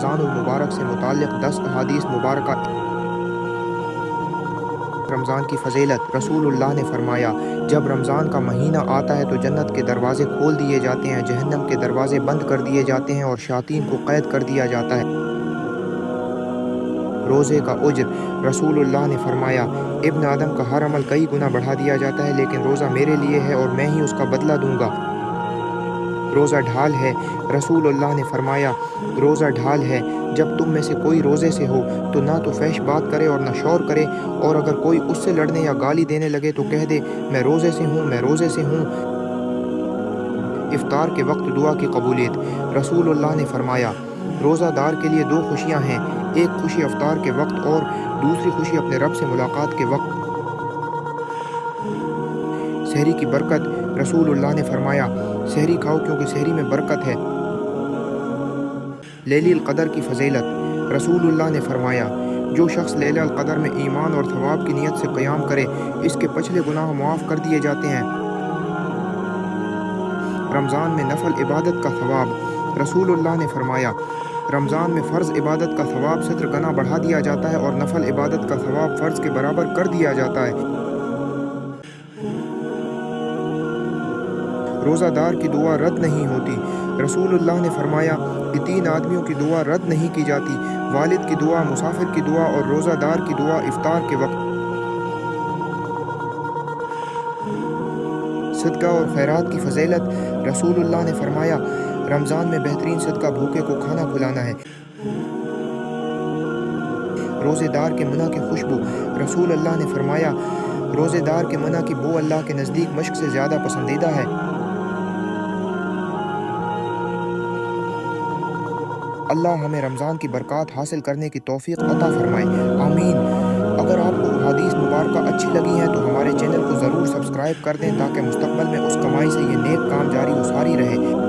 رمضان المبارک سے متعلق 10 احادیث مبارکہ۔ رمضان کی فضیلت۔ رسول اللہ نے فرمایا، جب رمضان کا مہینہ آتا ہے تو جنت کے دروازے کھول دیے جاتے ہیں، جہنم کے دروازے بند کر دیے جاتے ہیں اور شیاطین کو قید کر دیا جاتا ہے۔ روزے کا اجر۔ رسول اللہ نے فرمایا، ابن آدم کا ہر عمل کئی گنا بڑھا دیا جاتا ہے، لیکن روزہ میرے لیے ہے اور میں ہی اس کا بدلہ دوں گا۔ روزہ ڈھال ہے۔ رسول اللہ نے فرمایا، روزہ ڈھال ہے۔ جب تم میں سے کوئی روزے سے ہو تو نہ تو فحش بات کرے اور نہ شور کرے، اور اگر کوئی اس سے لڑنے یا گالی دینے لگے تو کہہ دے، میں روزے سے ہوں، میں روزے سے ہوں۔ افطار کے وقت دعا کی قبولیت۔ رسول اللہ نے فرمایا، روزہ دار کے لیے 2 خوشیاں ہیں، ایک خوشی افطار کے وقت اور دوسری خوشی اپنے رب سے ملاقات کے وقت۔ سحری کی برکت۔ رسول اللہ نے فرمایا، سحری کھاؤ کیونکہ سحری میں برکت ہے۔ لیلۃ القدر کی فضیلت۔ رسول اللہ نے فرمایا، جو شخص لیلۃ القدر میں ایمان اور ثواب کی نیت سے قیام کرے، اس کے پچھلے گناہ معاف کر دیے جاتے ہیں۔ رمضان میں نفل عبادت کا ثواب۔ رسول اللہ نے فرمایا، رمضان میں فرض عبادت کا ثواب 70 گنا بڑھا دیا جاتا ہے اور نفل عبادت کا ثواب فرض کے برابر کر دیا جاتا ہے۔ روزہ دار کی دعا رد نہیں ہوتی۔ رسول اللہ نے فرمایا کہ 3 آدمیوں کی دعا رد نہیں کی جاتی، والد کی دعا، مسافر کی دعا اور روزہ دار کی دعا افطار کے وقت۔ صدقہ اور خیرات کی فضیلت۔ رسول اللہ نے فرمایا، رمضان میں بہترین صدقہ بھوکے کو کھانا کھلانا ہے۔ روزے دار کے منہ کی خوشبو۔ رسول اللہ نے فرمایا، روزے دار کے منہ کی بو اللہ کے نزدیک مشک سے زیادہ پسندیدہ ہے۔ اللہ ہمیں رمضان کی برکات حاصل کرنے کی توفیق عطا فرمائے، آمین۔ اگر آپ کو حدیث مبارکہ اچھی لگی ہیں تو ہمارے چینل کو ضرور سبسکرائب کر دیں تاکہ مستقبل میں اس کمائی سے یہ نیک کام جاری و ساری رہے۔